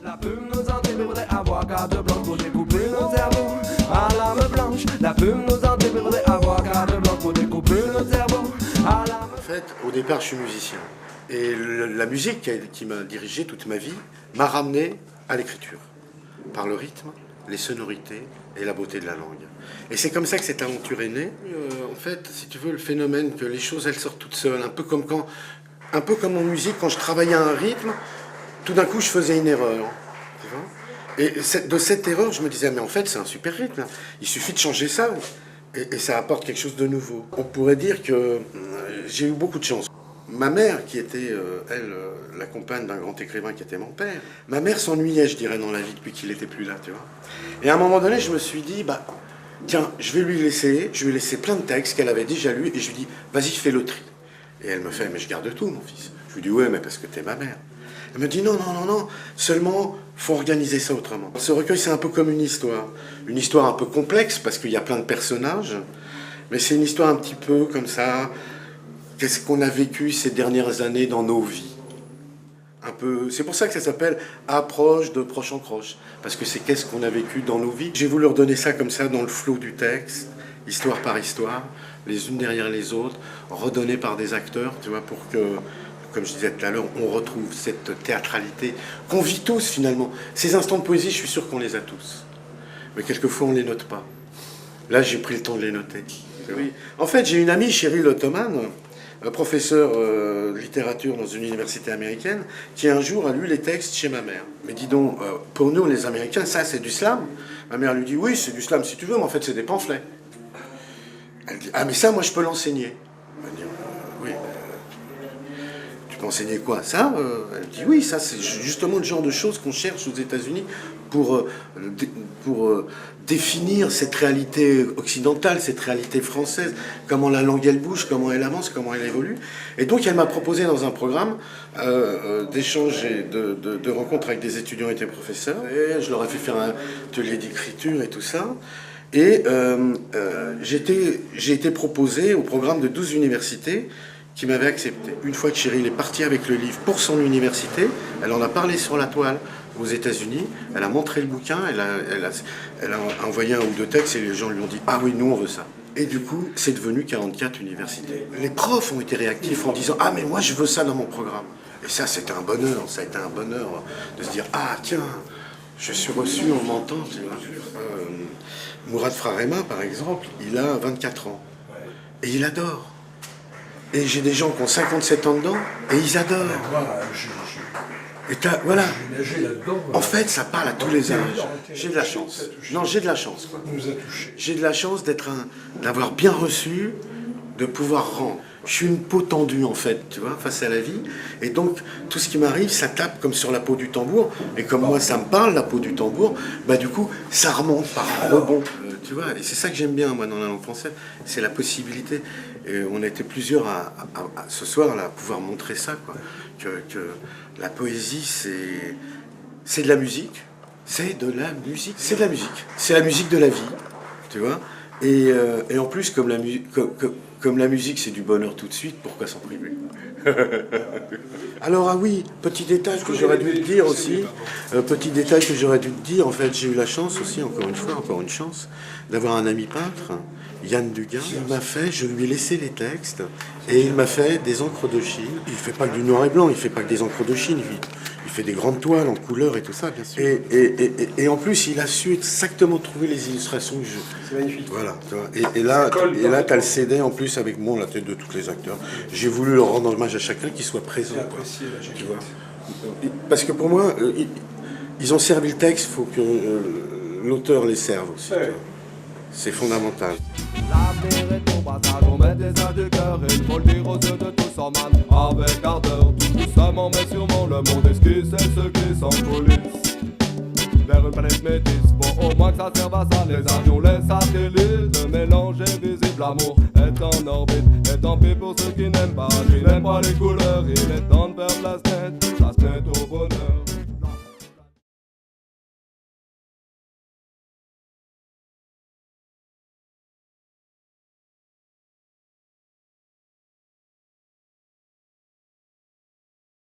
La plume nous endive, faudrait avoir carte blanche pour découper notre cerveau à l'âme blanche. La plume nous endive, faudrait avoir carte blanche pour découper notre cerveau à l'âme. En fait, au départ, je suis musicien. Et la musique qui m'a dirigé toute ma vie m'a ramené à l'écriture. Par le rythme, les sonorités et la beauté de la langue. Et c'est comme ça que cette aventure est née. En fait, si tu veux, le phénomène que les choses, elles sortent toutes seules. Un peu comme en musique, quand je travaillais à un rythme, tout d'un coup, je faisais une erreur. Tu vois ? Et de cette erreur, je me disais, mais en fait, c'est un super rythme. Il suffit de changer ça. Et ça apporte quelque chose de nouveau. On pourrait dire que j'ai eu beaucoup de chance. Ma mère, qui était, la compagne d'un grand écrivain qui était mon père, ma mère s'ennuyait, je dirais, dans la vie depuis qu'il n'était plus là, tu vois. Et à un moment donné, je me suis dit, bah, tiens, je vais lui laisser plein de textes qu'elle avait déjà lus, et je lui dis, vas-y, fais le tri. Et elle me fait, mais je garde tout, mon fils. Je lui dis, ouais, mais parce que t'es ma mère. Elle me dit, non, seulement, faut organiser ça autrement. Ce recueil, c'est un peu comme une histoire un peu complexe, parce qu'il y a plein de personnages, mais c'est une histoire un petit peu comme ça. Qu'est-ce qu'on a vécu ces dernières années dans nos vies? Un peu, c'est pour ça que ça s'appelle Approche de proche en croche, parce que c'est qu'est-ce qu'on a vécu dans nos vies. J'ai voulu leur donner ça comme ça dans le flot du texte, histoire par histoire, les unes derrière les autres, redonnées par des acteurs, tu vois, pour que, comme je disais tout à l'heure, on retrouve cette théâtralité qu'on vit tous finalement. Ces instants de poésie, je suis sûr qu'on les a tous, mais quelquefois on les note pas. Là, j'ai pris le temps de les noter. Oui. En fait, j'ai une amie, Cheryl Ottoman, professeur de littérature dans une université américaine, qui un jour a lu les textes chez ma mère. Mais dis donc, pour nous les Américains, ça c'est du slam. Ma mère lui dit, oui c'est du slam si tu veux, mais en fait c'est des pamphlets. Elle dit, ah mais ça moi je peux l'enseigner. Elle dit, oui, tu peux enseigner quoi? Ça Elle dit, oui, ça c'est justement le genre de choses qu'on cherche aux États-Unis pour définir cette réalité occidentale, cette réalité française, comment la langue elle bouge, comment elle avance, comment elle évolue. Et donc elle m'a proposé dans un programme d'échange et de rencontres avec des étudiants et des professeurs. Et je leur ai fait faire un atelier d'écriture et tout ça. Et j'ai été proposé au programme de 12 universités qui m'avaient accepté. Une fois que Cheryl est partie avec le livre pour son université, elle en a parlé sur la toile aux États-Unis, elle a montré le bouquin, elle a envoyé un ou deux textes et les gens lui ont dit « Ah oui, nous on veut ça ». Et du coup, c'est devenu 44 universités. Les profs ont été réactifs en disant « Ah mais moi je veux ça dans mon programme ». Et ça c'était un bonheur, ça a été un bonheur de se dire « Ah tiens, je suis reçu, on m'entend ». Mourad Frarema par exemple, il a 24 ans et il adore. Et j'ai des gens qui ont 57 ans dedans et ils adorent. Et voilà. En fait, ça parle à tous les âges. J'ai de la chance. Non, j'ai de la chance. J'ai de la chance d'avoir bien reçu, de pouvoir rendre. Je suis une peau tendue, en fait, tu vois, face à la vie. Et donc, tout ce qui m'arrive, ça tape comme sur la peau du tambour. Et comme moi, ça me parle, la peau du tambour, bah du coup, ça remonte par rebond. Tu vois, et c'est ça que j'aime bien, moi, dans la langue française. C'est la possibilité. Et on a été plusieurs ce soir, là, à pouvoir montrer ça, quoi. Que la poésie, c'est de la musique. C'est de la musique. C'est de la musique. C'est la musique de la vie, tu vois. Et en plus, comme la musique, c'est du bonheur tout de suite, pourquoi s'en priver? Alors, ah oui, petit détail que j'aurais dû te dire aussi. Petit détail que j'aurais dû te dire, en fait, j'ai eu la chance aussi, encore une chance, d'avoir un ami peintre, Yann Dugas. Il m'a fait, je lui ai laissé les textes, et il m'a fait des encres de Chine. Il fait pas que du noir et blanc, il fait pas que des encres de Chine, il fait des grandes toiles en couleur et tout ça, bien sûr. Et en plus, il a su exactement trouver les illustrations que je... C'est magnifique. Voilà, tu vois. Et là, tu as le CD en plus avec la tête de tous les acteurs. J'ai voulu leur rendre hommage à chacun qui soit présent. Tu vois. Parce que pour moi, ils ont servi le texte, il faut que l'auteur les serve aussi. Ouais. C'est fondamental. L'avenir est au passage, on met des âges du cœur. Il faut le dire aux yeux de tous en man, avec ardeur. Tout doucement mais sûrement, le monde esquisse et ce qui s'encoulisse vers une planète métisse. Faut au moins que ça serve à ça. Les avions, les satellites, le mélange invisible. L'amour est en orbite, et tant pis pour ceux qui n'aiment pas. Qui n'aiment pas les couleurs, il est temps de faire place nette au